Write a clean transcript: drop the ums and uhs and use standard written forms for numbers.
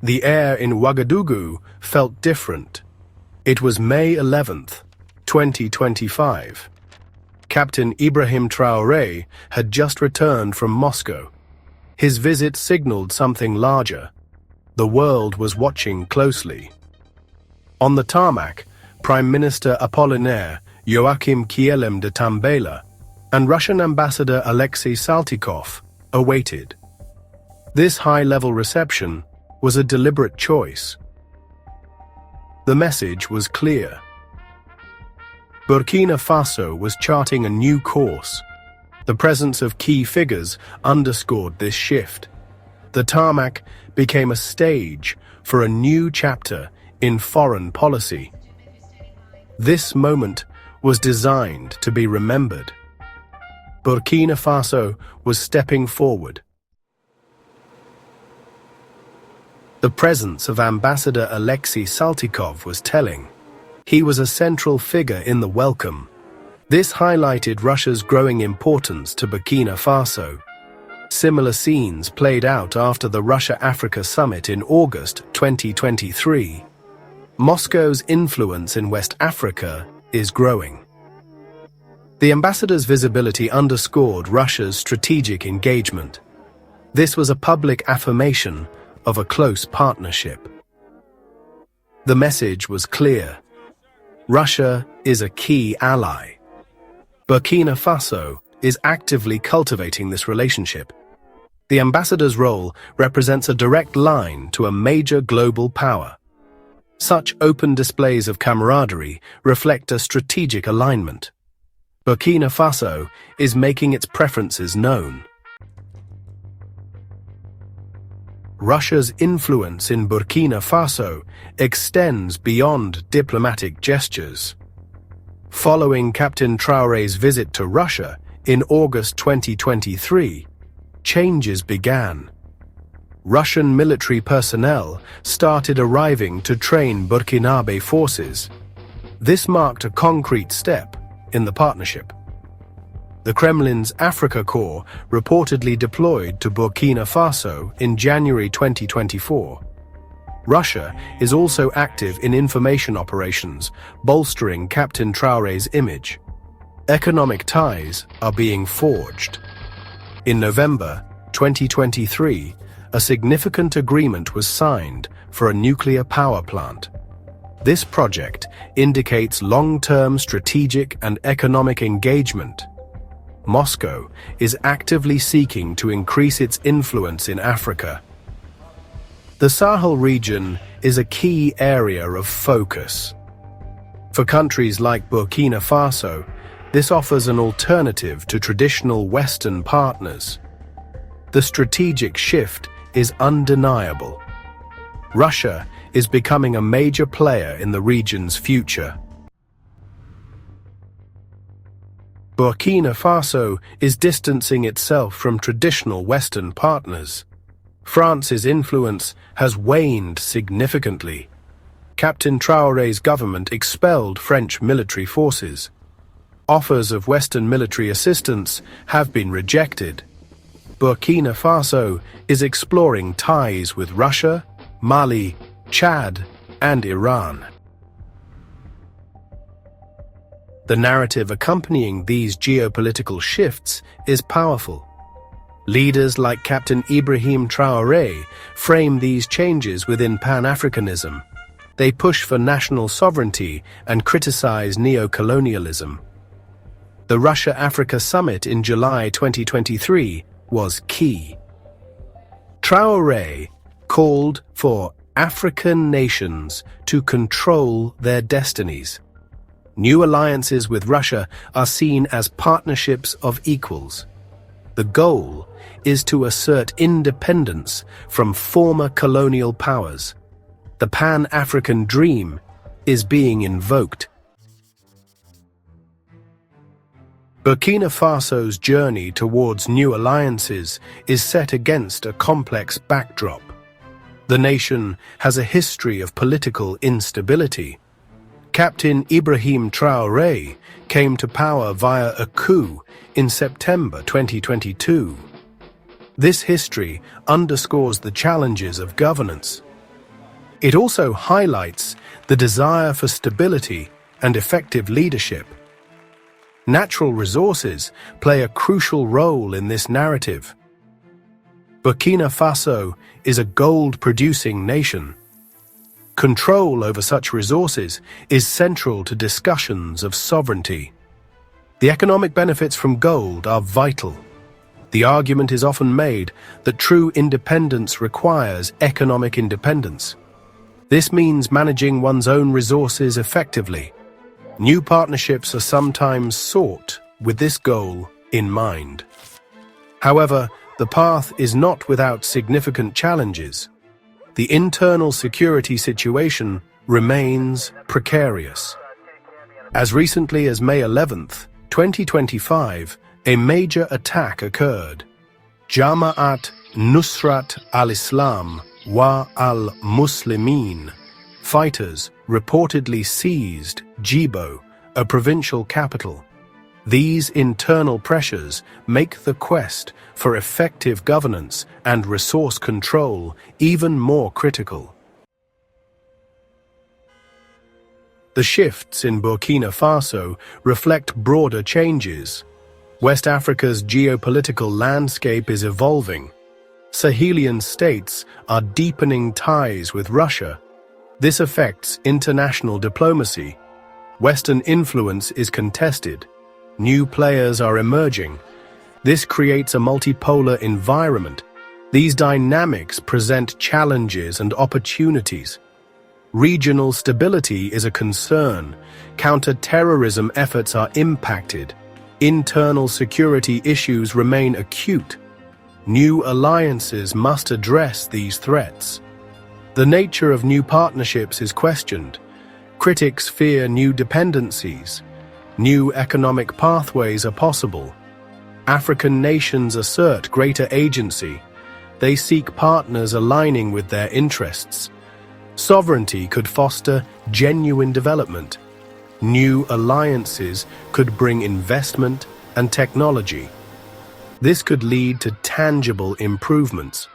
The air in Ouagadougou felt different. It was May 11th, 2025. Captain Ibrahim Traoré had just returned from Moscow. His visit signaled something larger. The world was watching closely. On the tarmac, Prime Minister Apollinaire Joachim Kielem de Tambela and Russian Ambassador Alexei Saltykov awaited. This high-level reception was a deliberate choice. The message was clear. Burkina Faso was charting a new course. The presence of key figures underscored this shift. The tarmac became a stage for a new chapter in foreign policy. This moment was designed to be remembered. Burkina Faso was stepping forward. The presence of Ambassador Alexei Saltykov was telling. He was a central figure in the welcome. This highlighted Russia's growing importance to Burkina Faso. Similar scenes played out after the Russia-Africa Summit in August 2023. Moscow's influence in West Africa is growing. The ambassador's visibility underscored Russia's strategic engagement. This was a public affirmation of a close partnership. The message was clear. Russia is a key ally. Burkina Faso is actively cultivating this relationship. The ambassador's role represents a direct line to a major global power. Such open displays of camaraderie reflect a strategic alignment. Burkina Faso is making its preferences known. Russia's influence in Burkina Faso extends beyond diplomatic gestures. Following Captain Traoré's visit to Russia in August 2023, changes began. Russian military personnel started arriving to train Burkinabe forces. This marked a concrete step in the partnership. The Kremlin's Africa Corps reportedly deployed to Burkina Faso in January 2024. Russia is also active in information operations, bolstering Captain Traoré's image. Economic ties are being forged. In November 2023, a significant agreement was signed for a nuclear power plant. This project indicates long-term strategic and economic engagement. Moscow is actively seeking to increase its influence in Africa. The Sahel region is a key area of focus. For countries like Burkina Faso, this offers an alternative to traditional Western partners. The strategic shift is undeniable. Russia is becoming a major player in the region's future. Burkina Faso is distancing itself from traditional Western partners. France's influence has waned significantly. Captain Traoré's government expelled French military forces. Offers of Western military assistance have been rejected. Burkina Faso is exploring ties with Russia, Mali, Chad, and Iran. The narrative accompanying these geopolitical shifts is powerful. Leaders like Captain Ibrahim Traoré frame these changes within Pan-Africanism. They push for national sovereignty and criticize neo-colonialism. The Russia-Africa Summit in July 2023 was key. Traoré called for African nations to control their destinies. New alliances with Russia are seen as partnerships of equals. The goal is to assert independence from former colonial powers. The Pan-African dream is being invoked. Burkina Faso's journey towards new alliances is set against a complex backdrop. The nation has a history of political instability. Captain Ibrahim Traoré came to power via a coup in September 2022. This history underscores the challenges of governance. It also highlights the desire for stability and effective leadership. Natural resources play a crucial role in this narrative. Burkina Faso is a gold-producing nation. Control over such resources is central to discussions of sovereignty. The economic benefits from gold are vital. The argument is often made that true independence requires economic independence. This means managing one's own resources effectively. New partnerships are sometimes sought with this goal in mind. However, the path is not without significant challenges. The internal security situation remains precarious. As recently as May 11th, 2025, a major attack occurred. Jama'at Nusrat al-Islam wa al-Muslimin fighters reportedly seized Djibo, a provincial capital. These internal pressures make the quest for effective governance and resource control even more critical. The shifts in Burkina Faso reflect broader changes. West Africa's geopolitical landscape is evolving. Sahelian states are deepening ties with Russia. This affects international diplomacy. Western influence is contested. New players are emerging. This creates a multipolar environment. These dynamics present challenges and opportunities. Regional stability is a concern. Counter-terrorism efforts are impacted. Internal security issues remain acute. New alliances must address these threats. The nature of new partnerships is questioned. Critics fear new dependencies. New economic pathways are possible. African nations assert greater agency. They seek partners aligning with their interests. Sovereignty could foster genuine development. New alliances could bring investment and technology. This could lead to tangible improvements.